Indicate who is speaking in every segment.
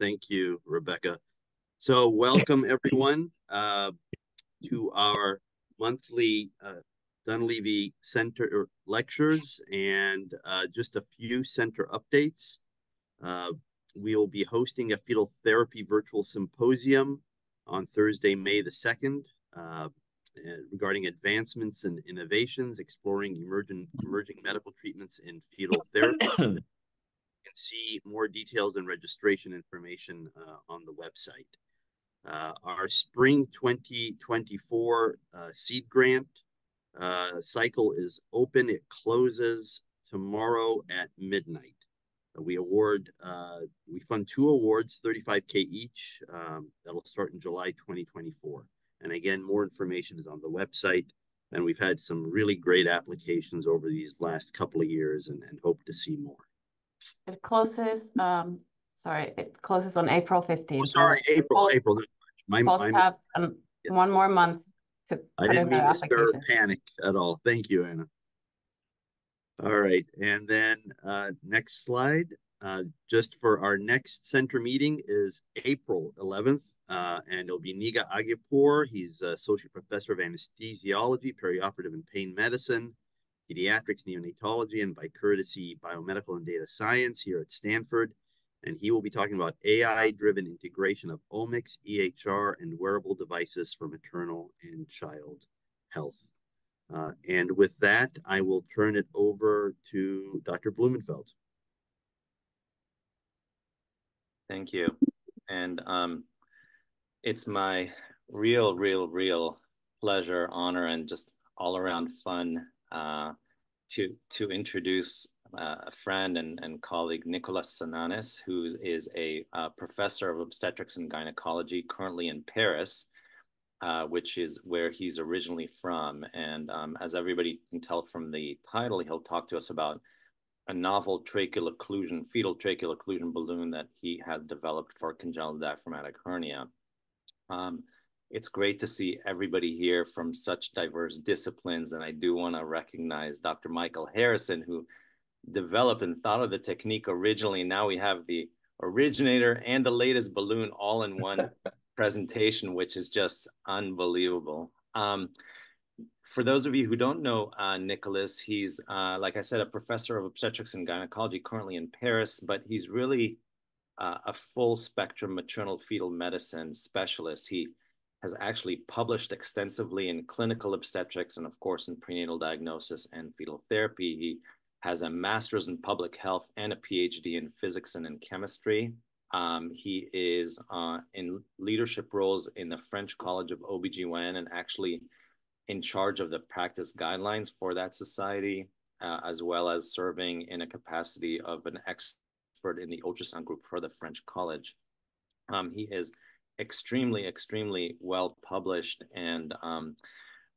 Speaker 1: Thank you, Rebecca. So welcome everyone to our monthly Dunlevie Center lectures and just a few center updates. We will be hosting a fetal therapy virtual symposium on Thursday, May the 2nd, regarding advancements and innovations, exploring emerging medical treatments in fetal therapy. You can see more details and registration information on the website. Our spring 2024 seed grant cycle is open. It closes tomorrow at midnight. We fund 2 awards, $35K each. That'll start in July 2024. And again, more information is on the website. And we've had some really great applications over these last couple of years and hope to see more.
Speaker 2: It closes, it closes on April 15th.
Speaker 1: Oh, sorry, April.
Speaker 2: Folks have one more month to
Speaker 1: I didn't mean to stir panic at all. Thank you, Anna. All right, and then next slide. Just for our next center meeting is April 11th, and it'll be Niga Agipur. He's Associate Professor of Anesthesiology, Perioperative and Pain Medicine, Pediatrics, Neonatology, and by courtesy, Biomedical and Data Science here at Stanford. And he will be talking about AI-driven integration of omics, EHR, and wearable devices for maternal and child health. And with that, I will turn it over to Dr. Blumenfeld.
Speaker 3: Thank you. And it's my real pleasure, honor, and just all around fun to introduce a friend and colleague, Nicolas Sananès, who is a professor of obstetrics and gynecology currently in Paris, which is where he's originally from. And as everybody can tell from the title, he'll talk to us about a novel tracheal occlusion, fetal tracheal occlusion balloon that he had developed for congenital diaphragmatic hernia. It's great to see everybody here from such diverse disciplines. And I do want to recognize Dr. Michael Harrison, who developed and thought of the technique originally. Now we have the originator and the latest balloon all in one presentation, which is just unbelievable. For those of you who don't know Nicolas, he's, like I said, a professor of obstetrics and gynecology currently in Paris, but he's really a full spectrum maternal fetal medicine specialist. He has actually published extensively in clinical obstetrics and of course in prenatal diagnosis and fetal therapy. He has a master's in public health and a PhD in physics and in chemistry. He is in leadership roles in the French College of OBGYN and actually in charge of the practice guidelines for that society, as well as serving in a capacity of an expert in the ultrasound group for the French College. He is extremely well published, and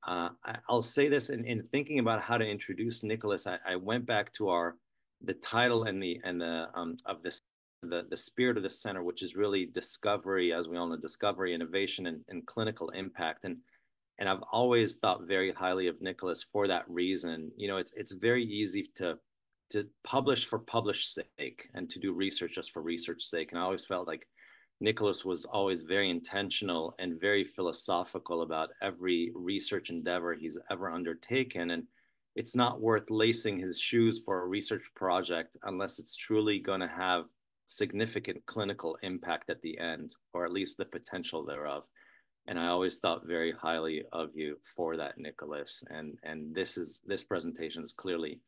Speaker 3: I'll say this in thinking about how to introduce Nicolas. I went back to the title and the spirit of the center, which is really discovery, as we all know, discovery, innovation, and clinical impact. And I've always thought very highly of Nicolas for that reason. You know, it's very easy to publish for publish's sake and to do research just for research's sake. And I always felt like Nicolas was always very intentional and very philosophical about every research endeavor he's ever undertaken. And it's not worth lacing his shoes for a research project unless it's truly going to have significant clinical impact at the end, or at least the potential thereof. And I always thought very highly of you for that, Nicolas. And this presentation is clearly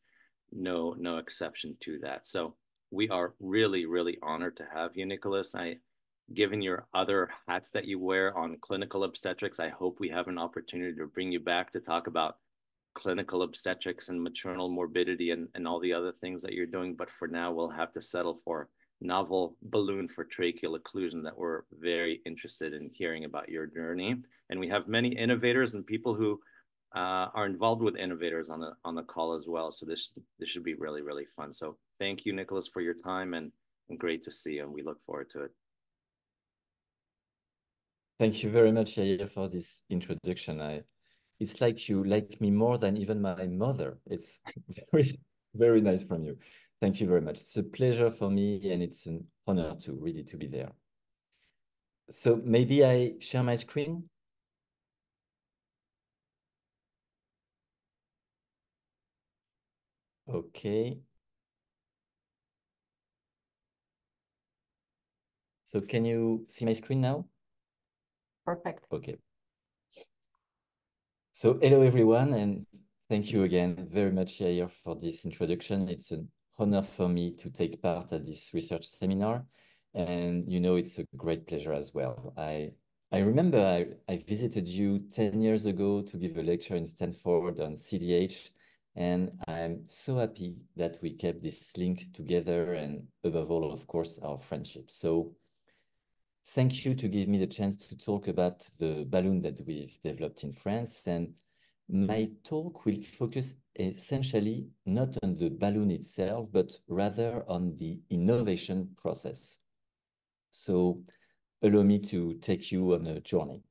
Speaker 3: no exception to that. So we are really honored to have you, Nicolas. Given your other hats that you wear on clinical obstetrics, I hope we have an opportunity to bring you back to talk about clinical obstetrics and maternal morbidity and all the other things that you're doing. But for now, we'll have to settle for novel balloon for tracheal occlusion that we're very interested in hearing about your journey. And we have many innovators and people who are involved with innovators on the call as well. So this should be really fun. So thank you, Nicolas, for your time, and great to see you. And we look forward to it.
Speaker 4: Thank you very much, Yair, for this introduction. It's like you like me more than even my mother. It's very nice from you. Thank you very much. It's a pleasure for me, and it's an honor to be there. So maybe I share my screen. Okay. So can you see my screen now?
Speaker 2: Perfect.
Speaker 4: Okay. So hello everyone, and thank you again very much, Yair, for this introduction. It's an honor for me to take part at this research seminar, and you know it's a great pleasure as well. I remember I visited you 10 years ago to give a lecture in Stanford on CDH, and I'm so happy that we kept this link together and above all, of course, our friendship. So thank you to give me the chance to talk about the balloon that we've developed in France. And my talk will focus essentially not on the balloon itself, but rather on the innovation process. So allow me to take you on a journey.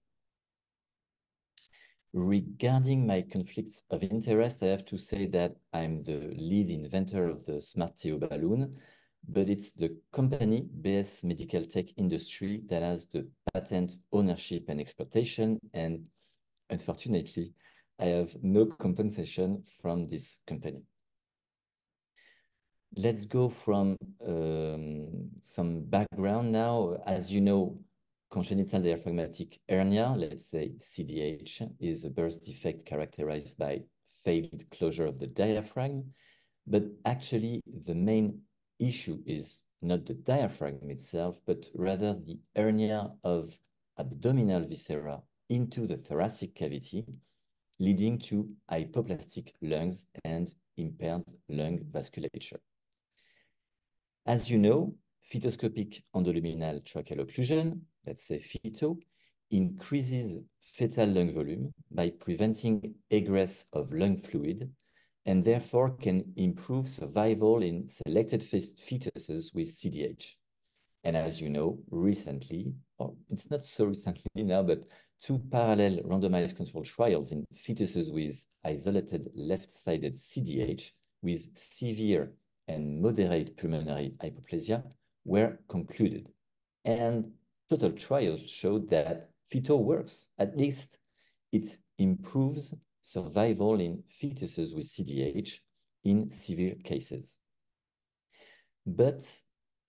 Speaker 4: Regarding my conflicts of interest, I have to say that I'm the lead inventor of the Smart TO balloon, but it's the company, BS Medical Tech Industry, that has the patent ownership and exploitation. And unfortunately, I have no compensation from this company. Let's go from some background now. As you know, congenital diaphragmatic hernia, let's say CDH, is a birth defect characterized by failed closure of the diaphragm. But actually, the main issue is not the diaphragm itself, but rather the hernia of abdominal viscera into the thoracic cavity, leading to hypoplastic lungs and impaired lung vasculature. As you know, fetoscopic endoluminal tracheal occlusion, let's say FETO, increases fetal lung volume by preventing egress of lung fluid and therefore can improve survival in selected fetuses with CDH. And as you know, recently, or it's not so recently now, but two parallel randomized controlled trials in fetuses with isolated left-sided CDH with severe and moderate pulmonary hypoplasia were concluded. And total trials showed that FETO works. At least it improves survival in fetuses with CDH in severe cases. But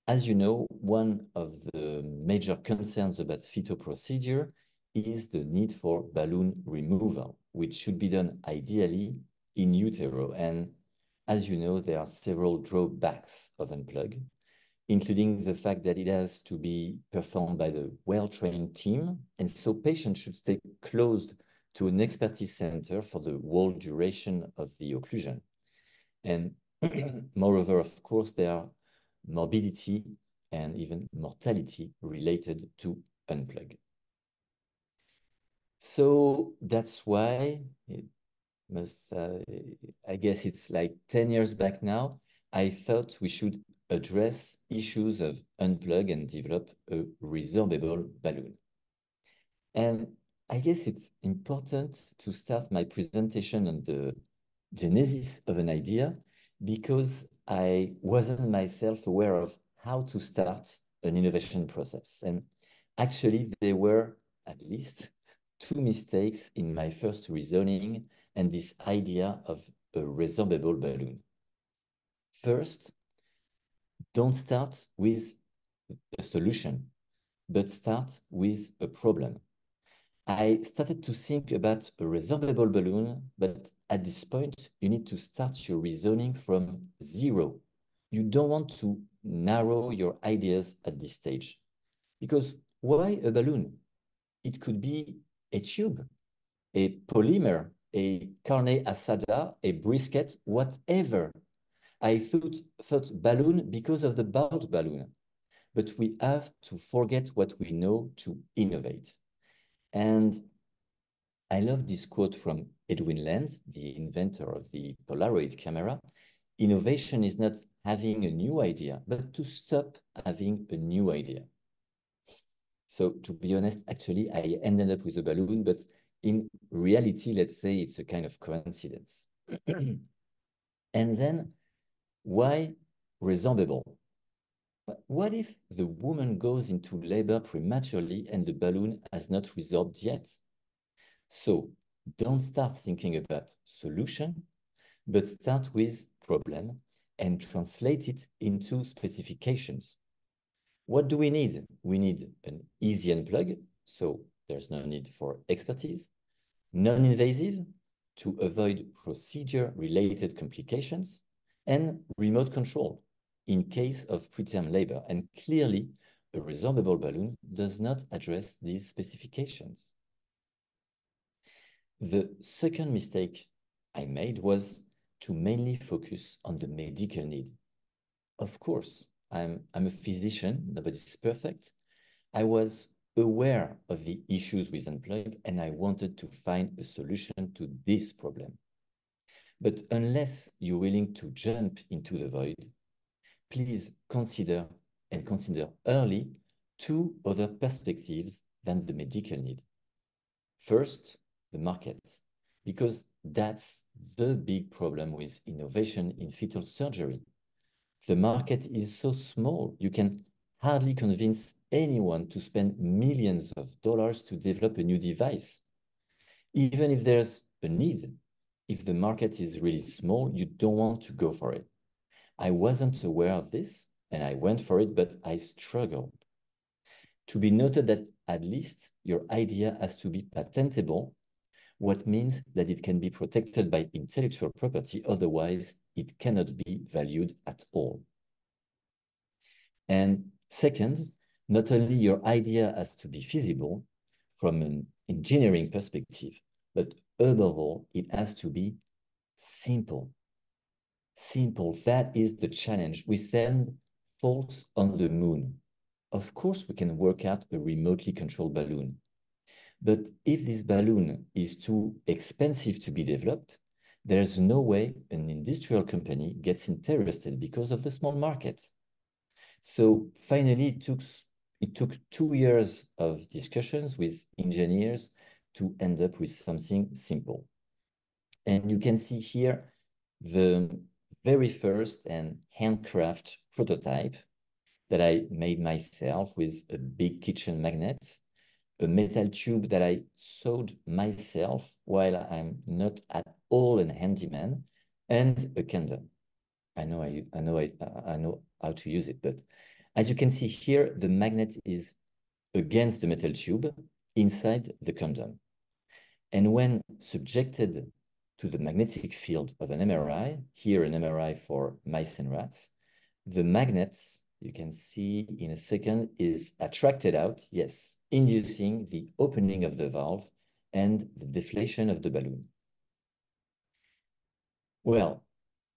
Speaker 4: as you know, one of the major concerns about FETO procedure is the need for balloon removal, which should be done ideally in utero. And as you know, there are several drawbacks of unplug, including the fact that it has to be performed by the well-trained team. And so patients should stay close to an expertise center for the whole duration of the occlusion. And moreover, of course, there are morbidity and even mortality related to unplug. So that's why it must, I guess it's like 10 years back now, I thought we should address issues of unplug and develop a resorbable balloon. And I guess it's important to start my presentation on the genesis of an idea because I wasn't myself aware of how to start an innovation process. And actually, there were at least two mistakes in my first reasoning and this idea of a resorbable balloon. First, don't start with a solution, but start with a problem. I started to think about a resorbable balloon, but at this point, you need to start your reasoning from zero. You don't want to narrow your ideas at this stage. Because why a balloon? It could be a tube, a polymer, a carne asada, a brisket, whatever. I thought balloon because of the bulge balloon. But we have to forget what we know to innovate. And I love this quote from Edwin Land, the inventor of the Polaroid camera. Innovation is not having a new idea, but to stop having a new idea. So to be honest, actually, I ended up with a balloon, but in reality, let's say it's a kind of coincidence. And then why resorbable? But what if the woman goes into labor prematurely and the balloon has not resolved yet? So don't start thinking about solution, but start with problem and translate it into specifications. What do we need? We need an easy unplug, so there's no need for expertise, non-invasive to avoid procedure-related complications, and remote control in case of preterm labor. And clearly, a resorbable balloon does not address these specifications. The second mistake I made was to mainly focus on the medical need. Of course, I'm a physician, nobody's perfect. I was aware of the issues with unplug and I wanted to find a solution to this problem. But unless you're willing to jump into the void, please consider early two other perspectives than the medical need. First, the market, because that's the big problem with innovation in fetal surgery. The market is so small, you can hardly convince anyone to spend millions of dollars to develop a new device. Even if there's a need, if the market is really small, you don't want to go for it. I wasn't aware of this and I went for it, but I struggled. To be noted that at least your idea has to be patentable, what means that it can be protected by intellectual property, otherwise it cannot be valued at all. And second, not only your idea has to be feasible from an engineering perspective, but above all, it has to be simple. Simple, that is the challenge. We send folks on the moon. Of course, we can work out a remotely controlled balloon. But if this balloon is too expensive to be developed, there's no way an industrial company gets interested because of the small market. So finally, it took 2 years of discussions with engineers to end up with something simple. And you can see here the very first and handcraft prototype that I made myself with a big kitchen magnet, a metal tube that I sewed myself while I'm not at all a handyman, and a condom. I know how to use it, but as you can see here, the magnet is against the metal tube inside the condom. And when subjected to the magnetic field of an MRI, here an MRI for mice and rats, the magnet, you can see in a second, is attracted out, yes, inducing the opening of the valve and the deflation of the balloon. Well,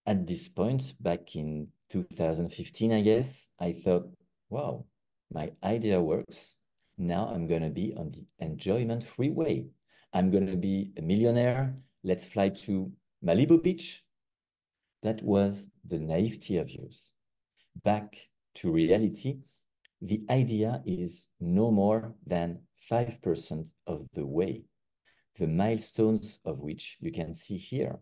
Speaker 4: at this point, back in 2015, I guess, I thought, wow, my idea works. Now I'm going to be on the enjoyment freeway. I'm going to be a millionaire. Let's fly to Malibu Beach. That was the naivety of youth. Back to reality, the idea is no more than 5% of the way, the milestones of which you can see here.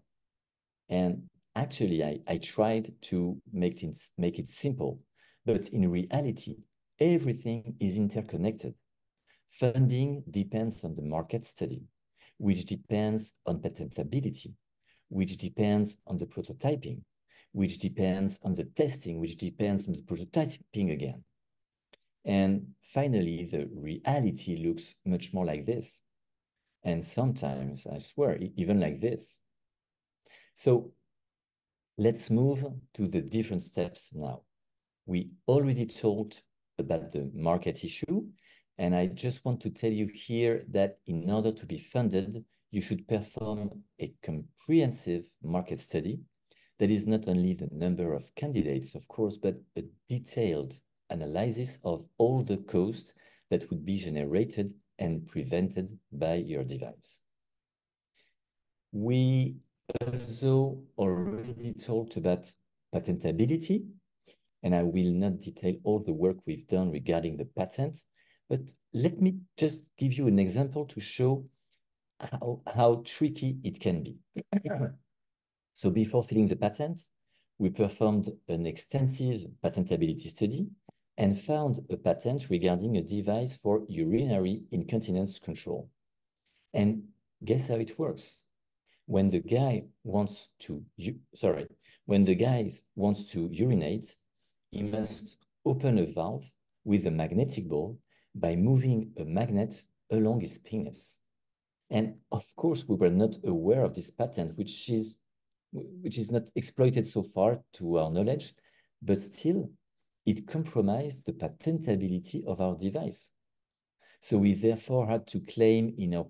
Speaker 4: And actually, I tried to make it simple, but in reality, everything is interconnected. Funding depends on the market study, which depends on patentability, which depends on the prototyping, which depends on the testing, which depends on the prototyping again. And finally, the reality looks much more like this. And sometimes, I swear, even like this. So let's move to the different steps now. We already talked about the market issue, and I just want to tell you here that in order to be funded, you should perform a comprehensive market study that is not only the number of candidates, of course, but a detailed analysis of all the costs that would be generated and prevented by your device. We also already talked about patentability, and I will not detail all the work we've done regarding the patent, but let me just give you an example to show how tricky it can be. So before filing the patent, we performed an extensive patentability study and found a patent regarding a device for urinary incontinence control. And guess how it works? When the guy wants to, urinate, he must open a valve with a magnetic ball by moving a magnet along his penis. And of course, we were not aware of this patent, which is not exploited so far to our knowledge, but still it compromised the patentability of our device. So we therefore had to claim in our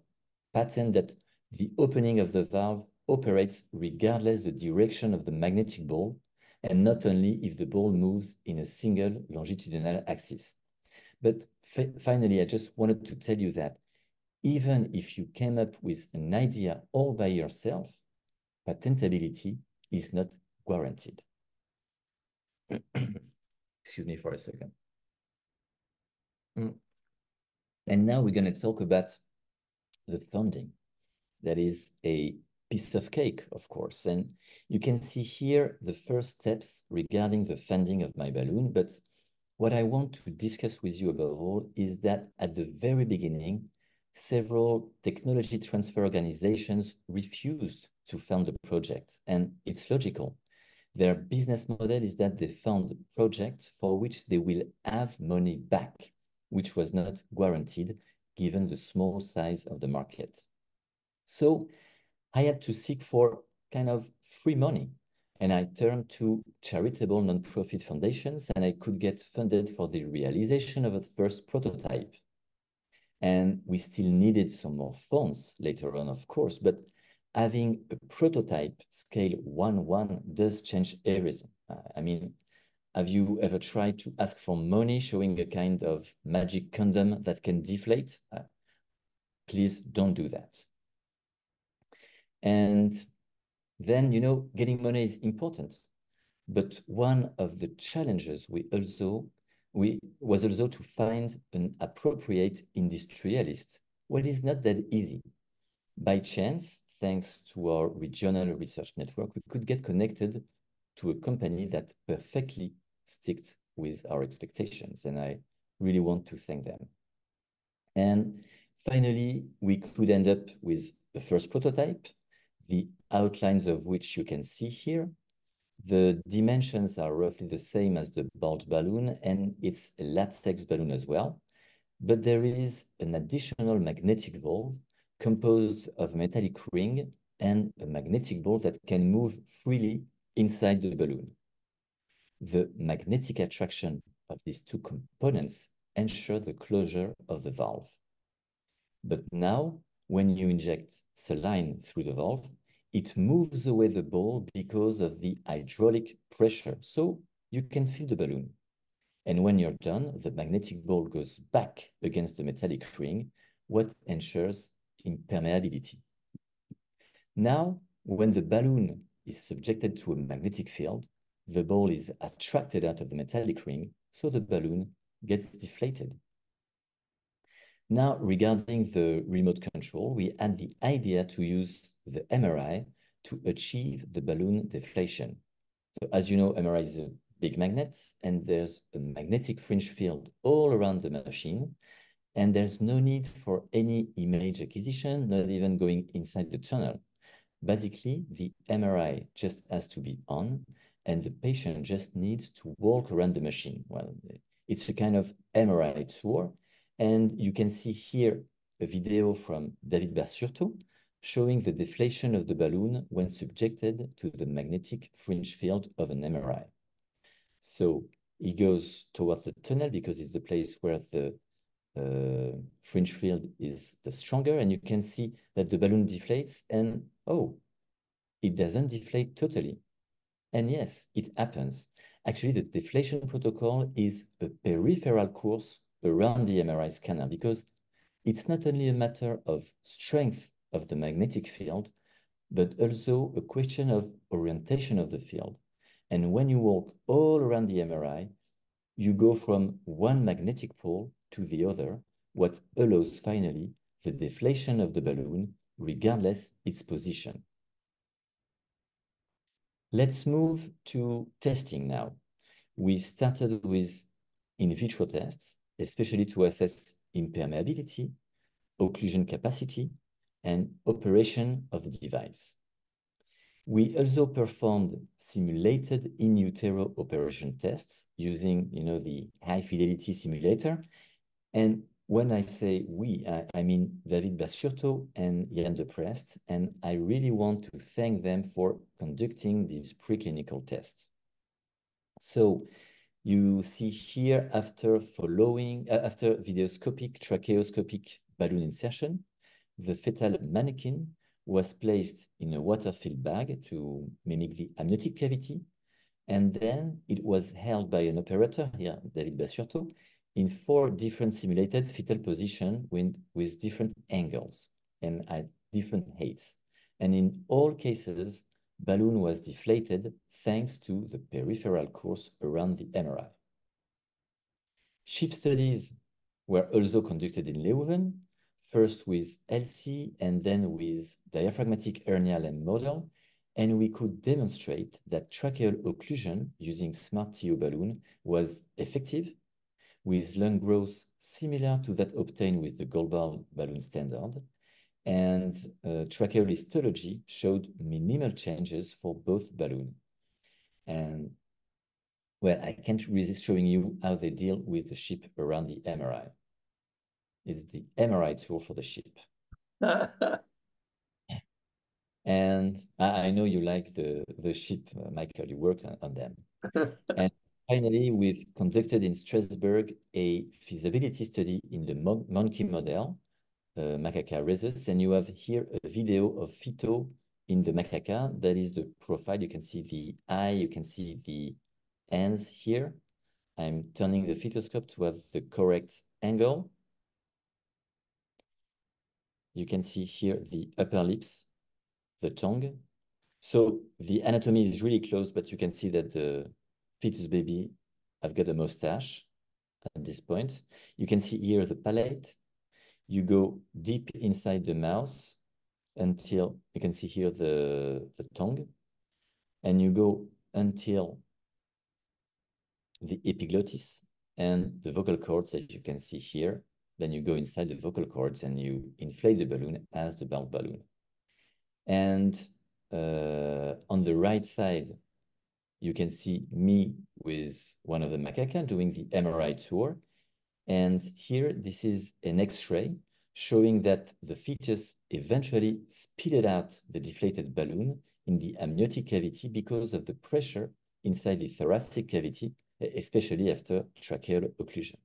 Speaker 4: patent that the opening of the valve operates regardless the direction of the magnetic ball, and not only if the ball moves in a single longitudinal axis. But finally, I just wanted to tell you that even if you came up with an idea all by yourself, patentability is not guaranteed. Excuse me for a second. And now we're going to talk about the funding. That is a piece of cake, of course. And you can see here the first steps regarding the funding of my balloon. But what I want to discuss with you above all is that at the very beginning, several technology transfer organizations refused to fund the project. And it's logical. Their business model is that they fund a project for which they will have money back, which was not guaranteed given the small size of the market. So I had to seek for kind of free money, and I turned to charitable nonprofit foundations, and I could get funded for the realization of a first prototype. And we still needed some more funds later on, of course, but having a prototype scale 1:1 does change everything. I mean, have you ever tried to ask for money showing a kind of magic condom that can deflate? Please don't do that. And then, you know, getting money is important. But one of the challenges was also to find an appropriate industrialist. Well, it's not that easy. By chance, thanks to our regional research network, we could get connected to a company that perfectly sticked with our expectations, and I really want to thank them. And finally, we could end up with a first prototype, the outlines of which you can see here. The dimensions are roughly the same as the bulge balloon, and it's a latex balloon as well. But there is an additional magnetic valve composed of a metallic ring and a magnetic ball that can move freely inside the balloon. The magnetic attraction of these two components ensure the closure of the valve. But now, when you inject saline through the valve, it moves away the ball because of the hydraulic pressure, so you can fill the balloon. And when you're done, the magnetic ball goes back against the metallic ring, what ensures impermeability. Now, when the balloon is subjected to a magnetic field, the ball is attracted out of the metallic ring, so the balloon gets deflated. Now, regarding the remote control, we had the idea to use the MRI to achieve the balloon deflation. So as you know, MRI is a big magnet, and there's a magnetic fringe field all around the machine, and there's no need for any image acquisition, not even going inside the tunnel. Basically, the MRI just has to be on, and the patient just needs to walk around the machine. Well, it's a kind of MRI tour, and you can see here a video from David Bersurto showing the deflation of the balloon when subjected to the magnetic fringe field of an MRI. So he goes towards the tunnel because it's the place where the fringe field is the stronger, and you can see that the balloon deflates, and oh, it doesn't deflate totally. And yes, it happens. Actually, the deflation protocol is a peripheral course around the MRI scanner because it's not only a matter of strength of the magnetic field, but also a question of orientation of the field. And when you walk all around the MRI, you go from one magnetic pole to the other, what allows finally the deflation of the balloon, regardless its position. Let's move to testing now. We started with in vitro tests, especially to assess impermeability, occlusion capacity, and operation of the device. We also performed simulated in utero operation tests using, the high fidelity simulator. And when I say we, I mean David Basurto and Yann Deprest, and I really want to thank them for conducting these preclinical tests. So you see here, after videoscopic tracheoscopic balloon insertion, the fetal mannequin was placed in a water-filled bag to mimic the amniotic cavity, and then it was held by an operator, here, David Basurto, in 4 different simulated fetal positions with different angles and at different heights. And in all cases, balloon was deflated thanks to the peripheral course around the MRI. Ship studies were also conducted in Leuven, first with LC and then with diaphragmatic hernia limb model, and we could demonstrate that tracheal occlusion using smart TO balloon was effective, with lung growth similar to that obtained with the Goldball balloon standard, and tracheal histology showed minimal changes for both balloons. And well, I can't resist showing you how they deal with the ship around the MRI. It's the MRI tour for the ship. And I know you like the ship, Michael, you worked on them. And finally, we've conducted in Strasbourg a feasibility study in the monkey model, macaca rhesus, and you have here a video of fetal in the macaca. That is the profile. You can see the eye, you can see the hands here. I'm turning the fetoscope to have the correct angle. You can see here the upper lips, the tongue. So the anatomy is really close, but you can see that the fetus baby, I've got a mustache at this point. You can see here the palate. You go deep inside the mouth until you can see here the tongue. And you go until the epiglottis and the vocal cords that you can see here. Then you go inside the vocal cords and you inflate the balloon as the bulb balloon. And on the right side, you can see me with one of the macaca doing the MRI tour. And here, this is an X-ray showing that the fetus eventually spitted out the deflated balloon in the amniotic cavity because of the pressure inside the thoracic cavity, especially after tracheal occlusion.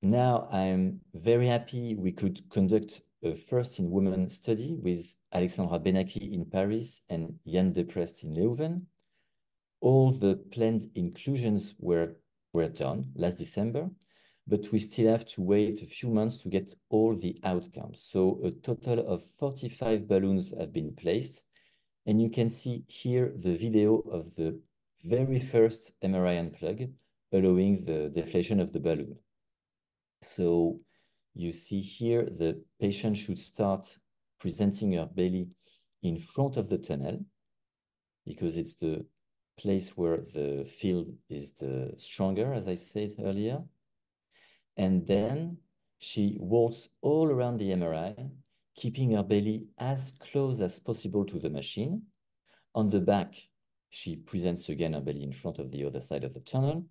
Speaker 4: Now, I'm very happy we could conduct a first-in-woman study with Alexandra Benaki in Paris and Yann Deprest in Leuven. All the planned inclusions were done last December, but we still have to wait a few months to get all the outcomes. So a total of 45 balloons have been placed, and you can see here the video of the very first MRI unplug, allowing the deflation of the balloon. So you see here the patient should start presenting her belly in front of the tunnel because it's the place where the field is the stronger, as I said earlier. And then she walks all around the MRI, keeping her belly as close as possible to the machine. On the back, she presents again her belly in front of the other side of the tunnel.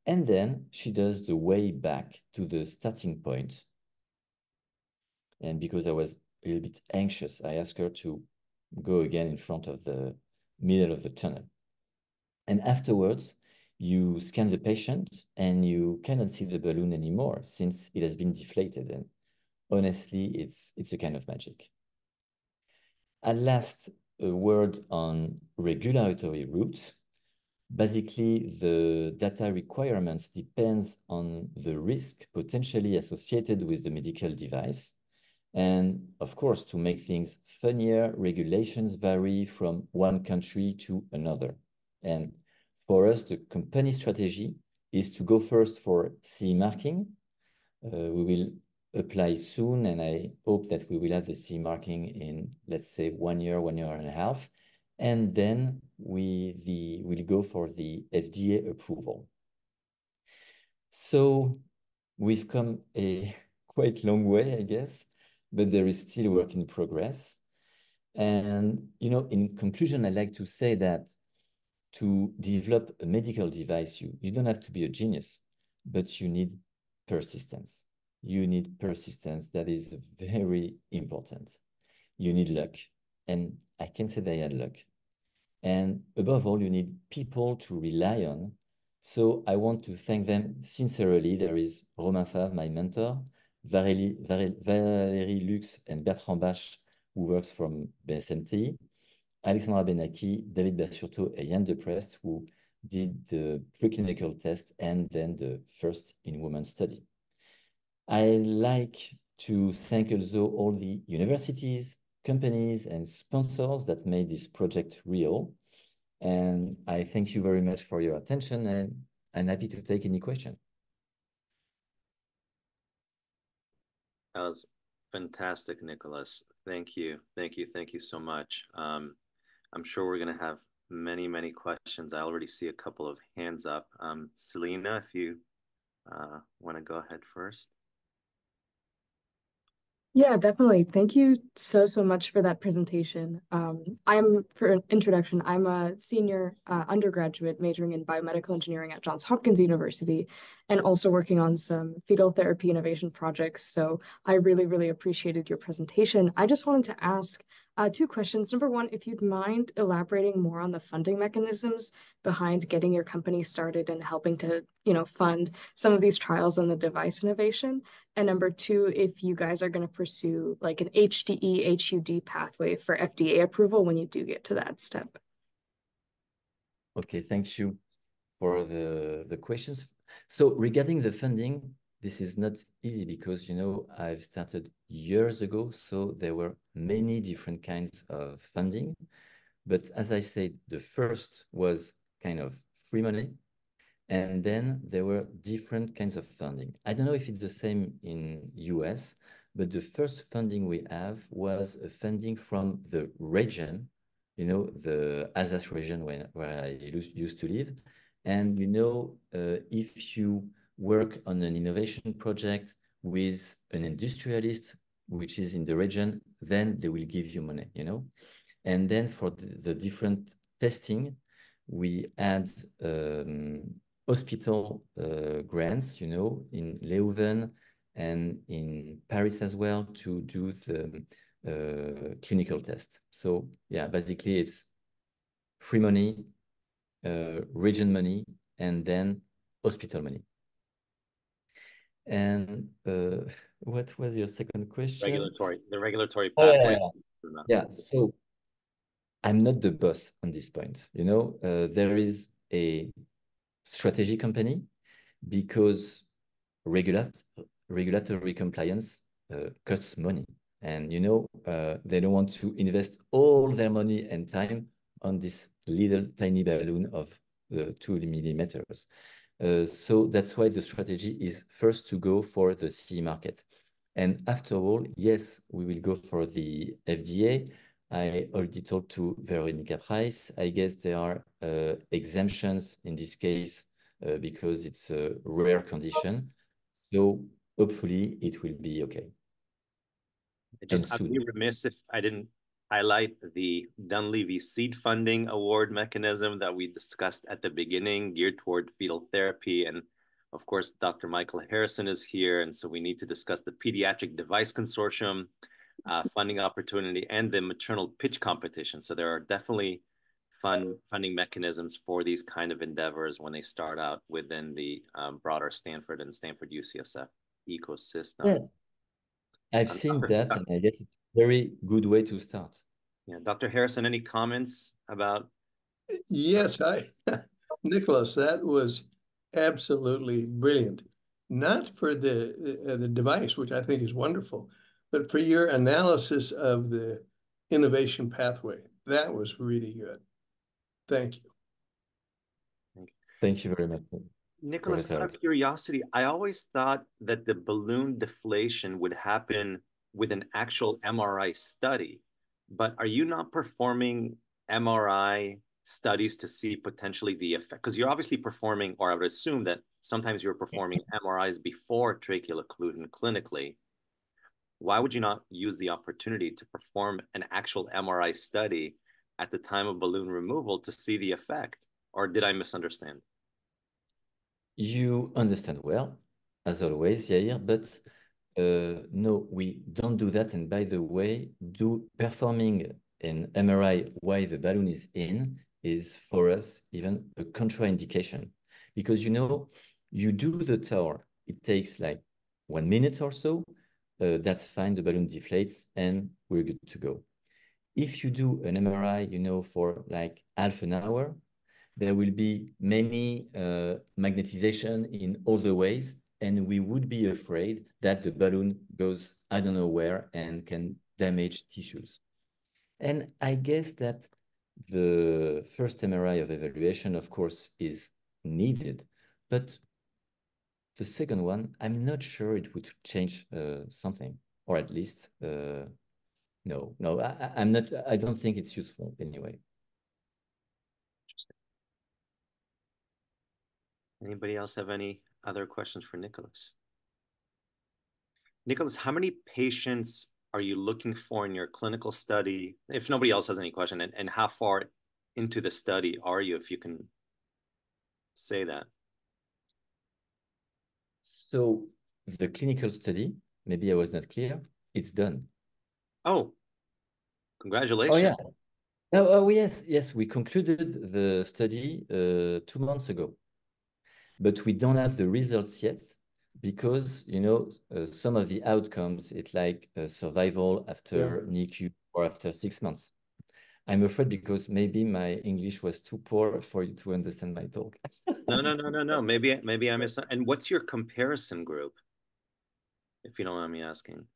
Speaker 4: And then she does the way back to the starting point. And because I was a little bit anxious, I asked her to go again in front of the middle of the tunnel. And afterwards, you scan the patient and you cannot see the balloon anymore since it has been deflated. And honestly, it's a kind of magic. At last, a word on regulatory routes. Basically, the data requirements depends on the risk potentially associated with the medical device. And of course, to make things funnier, regulations vary from one country to another. And for us, the company strategy is to go first for CE marking. We will apply soon, and I hope that we will have the CE marking in, let's say, 1 year, 1 year and a half. And then we'll go for the FDA approval. So we've come a quite long way, I guess, but there is still work in progress. And, in conclusion, I like to say that to develop a medical device, you don't have to be a genius, but you need persistence. You need persistence. That is very important. You need luck. And I can say they had luck. And above all, you need people to rely on. So I want to thank them sincerely. There is Romain Favre, my mentor, Valérie Lux and Bertrand Bach, who works from BSMT, Alexandra Benaki, David Basurto, and Yann Deprest, who did the preclinical test and then the first in-woman study. I like to thank also all the universities, companies, and sponsors that made this project real. And I thank you very much for your attention, and I'm happy to take any question.
Speaker 3: That was fantastic, Nicolas. Thank you. Thank you. Thank you so much. I'm sure we're going to have many, many questions. I already see a couple of hands up. Selena, if you want to go ahead first.
Speaker 5: Yeah, definitely. Thank you so much for that presentation. For an introduction, I'm a senior undergraduate majoring in biomedical engineering at Johns Hopkins University and also working on some fetal therapy innovation projects. So I really, really appreciated your presentation. I just wanted to ask two questions. Number one, if you'd mind elaborating more on the funding mechanisms behind getting your company started and helping to, fund some of these trials and the device innovation. And number two, if you guys are going to pursue like an HDE, HUD pathway for FDA approval when you do get to that step.
Speaker 4: Okay, thank you for the questions. So regarding the funding, this is not easy because, I've started years ago, so there were many different kinds of funding. But as I said, the first was kind of free money. And then there were different kinds of funding. I don't know if it's the same in US, but the first funding we have was a funding from the region, the Alsace region where I used to live. And, if you work on an innovation project with an industrialist, which is in the region, then they will give you money, And then for the different testing, we had hospital grants, in Leuven and in Paris as well to do the clinical test. So yeah, basically it's free money, region money, and then hospital money. And what was your second question?
Speaker 3: The regulatory pathway.
Speaker 4: Yeah, so I'm not the boss on this point. There is a strategy company because regulatory compliance costs money. And, they don't want to invest all their money and time on this little tiny balloon of 2 millimeters. So that's why the strategy is first to go for the CE market. And after all, yes, we will go for the FDA. I already talked to Veronica Price. I guess there are exemptions in this case because it's a rare condition. So hopefully it will be okay.
Speaker 3: I'd be remiss if I didn't highlight the Dunlevie seed funding award mechanism that we discussed at the beginning, geared toward fetal therapy. And of course, Dr. Michael Harrison is here. And so we need to discuss the Pediatric Device Consortium funding opportunity and the maternal pitch competition. So there are definitely funding mechanisms for these kind of endeavors when they start out within the broader Stanford and Stanford UCSF ecosystem.
Speaker 4: Yeah. I've seen that, and I guess it's a very good way to start.
Speaker 3: Yeah, Dr. Harrison, any comments about?
Speaker 6: Yes, Nicolas, that was absolutely brilliant. Not for the device, which I think is wonderful, but for your analysis of the innovation pathway. That was really good. Thank you.
Speaker 4: Thank you very much.
Speaker 3: Nicolas, out of curiosity, I always thought that the balloon deflation would happen with an actual MRI study, but are you not performing MRI studies to see potentially the effect? Because you're obviously performing, or I would assume that sometimes you're performing MRIs before tracheal occlusion clinically. Why would you not use the opportunity to perform an actual MRI study at the time of balloon removal to see the effect? Or did I misunderstand?
Speaker 4: You understand well, as always, Yair, but no, we don't do that. And by the way, performing an MRI while the balloon is in is for us even a contraindication, because you do the tour, it takes like 1 minute or so, that's fine, the balloon deflates and we're good to go. If you do an MRI, for like half an hour, there will be many magnetization in all the ways, and we would be afraid that the balloon goes, I don't know where, and can damage tissues. And I guess that the first MRI of evaluation, of course, is needed, but the second one, I'm not sure it would change something, or at least, no, I don't think it's useful anyway.
Speaker 3: Anybody else have any other questions for Nicolas? Nicolas, how many patients are you looking for in your clinical study? If nobody else has any question, and how far into the study are you, if you can say that?
Speaker 4: So the clinical study, maybe I was not clear, it's done.
Speaker 3: Oh, congratulations.
Speaker 4: Oh, yeah. Oh, yes, we concluded the study 2 months ago, but we don't have the results yet because, some of the outcomes, it's like survival after NICU or after 6 months. I'm afraid because maybe my English was too poor for you to understand my talk.
Speaker 3: No. Maybe I missed. And what's your comparison group, if you don't mind me asking?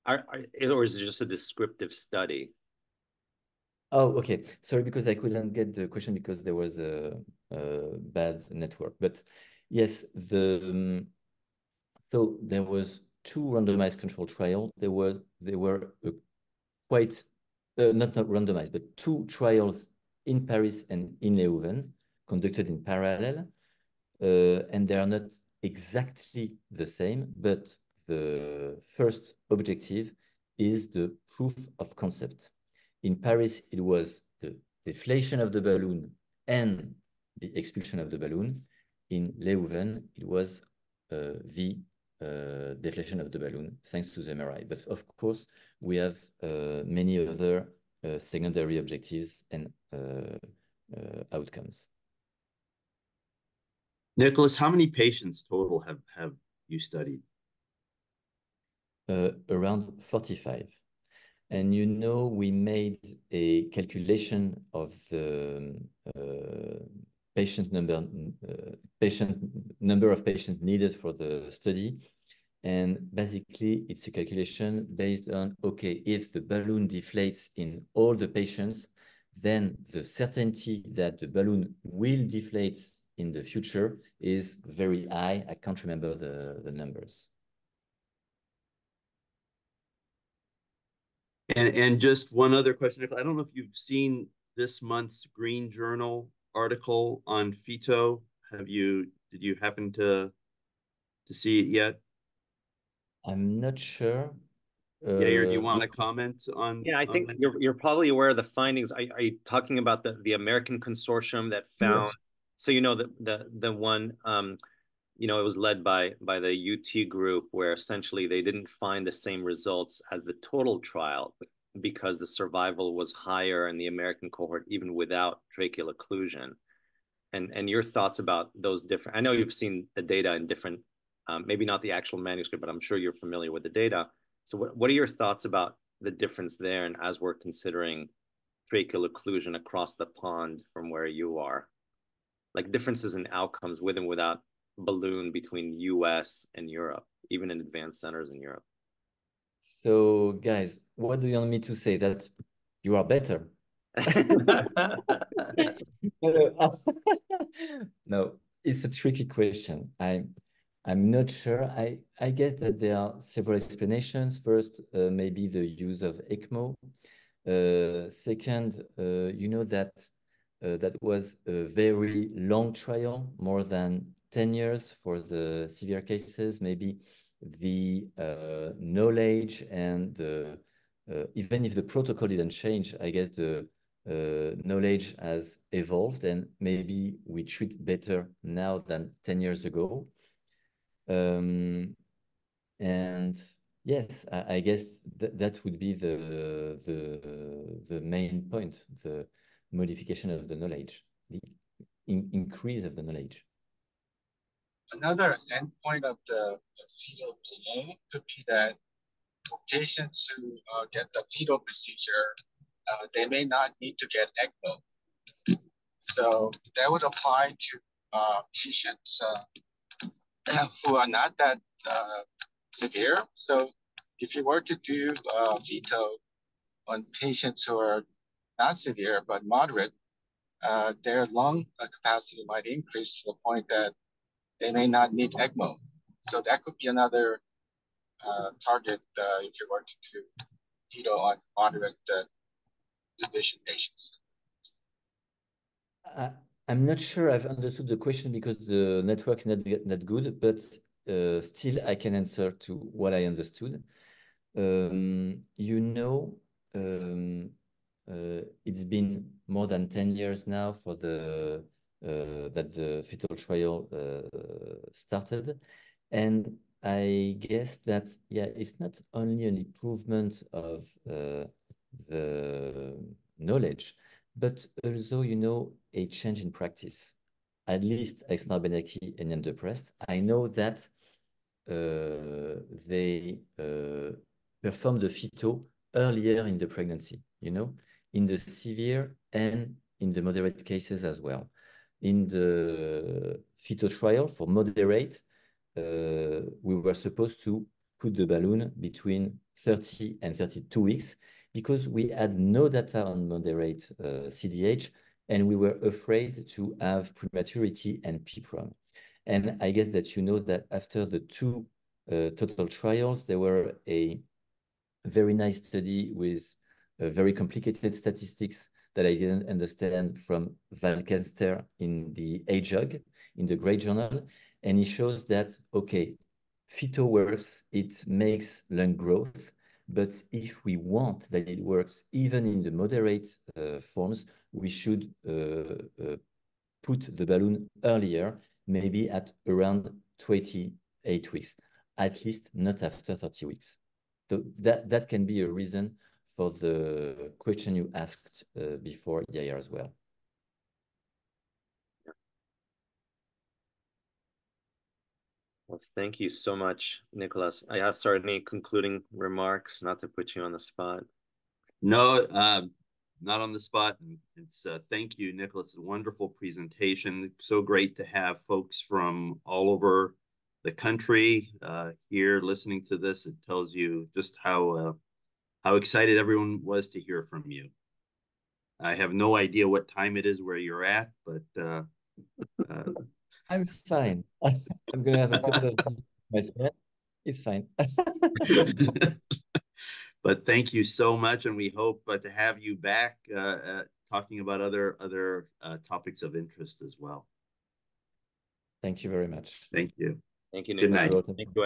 Speaker 3: Or is it just a descriptive study?
Speaker 4: Oh, okay. Sorry, because I couldn't get the question because there was a bad network. But yes, so there was 2 randomized control trials. They were quite not randomized, but 2 trials in Paris and in Leuven conducted in parallel, and they are not exactly the same, but the first objective is the proof of concept. In Paris, it was the deflation of the balloon and the expulsion of the balloon. In Leuven, it was the deflation of the balloon, thanks to the MRI. But of course, we have many other secondary objectives and outcomes.
Speaker 1: Nicolas, how many patients total have you studied?
Speaker 4: Around 45. And we made a calculation of the patient number of patients needed for the study. And basically, it's a calculation based on, okay, if the balloon deflates in all the patients, then the certainty that the balloon will deflate in the future is very high. I can't remember the numbers.
Speaker 1: And just one other question, Nicolas. I don't know if you've seen this month's Green Journal article on FETO. Did you happen to see it yet?
Speaker 4: I'm not sure.
Speaker 1: Yair, do you want to comment on?
Speaker 3: Yeah, I think you're probably aware of the findings. Are you talking about the American consortium that found? Yes. So the one it was led by the UT group, where essentially they didn't find the same results as the total trial because the survival was higher in the American cohort even without tracheal occlusion. And your thoughts about those different? I know you've seen the data in different, maybe not the actual manuscript, but I'm sure you're familiar with the data. So what are your thoughts about the difference there, and as we're considering tracheal occlusion across the pond from where you are, like differences in outcomes with and without balloon between US and Europe, even in advanced centers in Europe?
Speaker 4: So guys, what do you want me to say? That you are better? No, it's a tricky question. I'm not sure. I guess that there are several explanations. First, maybe the use of ECMO. Second, that was a very long trial, more than 10 years for the severe cases, maybe the knowledge and the, even if the protocol didn't change, I guess the knowledge has evolved and maybe we treat better now than 10 years ago. And yes, I guess that would be the main point, the modification of the knowledge, the increase of the knowledge.
Speaker 7: Another endpoint of the fetal delay could be that for patients who get the fetal procedure, they may not need to get ECMO. So that would apply to patients who are not that severe. So if you were to do fetal on patients who are not severe but moderate, their lung capacity might increase to the point that they may not need ECMO. So that could be another target if you were to do fetal on moderate condition patients.
Speaker 4: I'm not sure I've understood the question because the network is not good, but still I can answer to what I understood. You know, it's been more than 10 years now for the that the fetal trial started, and I guess that it's not only an improvement of the knowledge, but also, you know, a change in practice. At least Alexandra Benaki and Yann Deprest, I know that they perform the fetal earlier in the pregnancy, you know, in the severe and in the moderate cases as well. In the fetal trial for moderate, we were supposed to put the balloon between 30 and 32 weeks because we had no data on moderate CDH and we were afraid to have prematurity and PPROM. And I guess that you know that after the two total trials, there were a very nice study with very complicated statistics that I didn't understand from Valkenster in the AJOG, in the Great Journal. And it shows that, okay, fetal works, it makes lung growth, but if we want that it works even in the moderate forms, we should put the balloon earlier, maybe at around 28 weeks, at least not after 30 weeks. So that can be a reason for the question you asked before, Yair, as well.
Speaker 3: Well, thank you so much, Nicolas. I asked, sorry, any concluding remarks, not to put you on the spot?
Speaker 1: No, not on the spot. It's thank you, Nicolas. A wonderful presentation. So great to have folks from all over the country here listening to this. It tells you just how excited everyone was to hear from you. I have no idea what time it is where you're at, but
Speaker 4: I'm fine. I'm gonna have a couple of myself. It's fine.
Speaker 1: But thank you so much, and we hope to have you back talking about other topics of interest as well.
Speaker 4: Thank you very much.
Speaker 1: Thank you.
Speaker 3: Thank you,
Speaker 1: Good
Speaker 3: Nicolas.
Speaker 1: night.
Speaker 3: Thank you.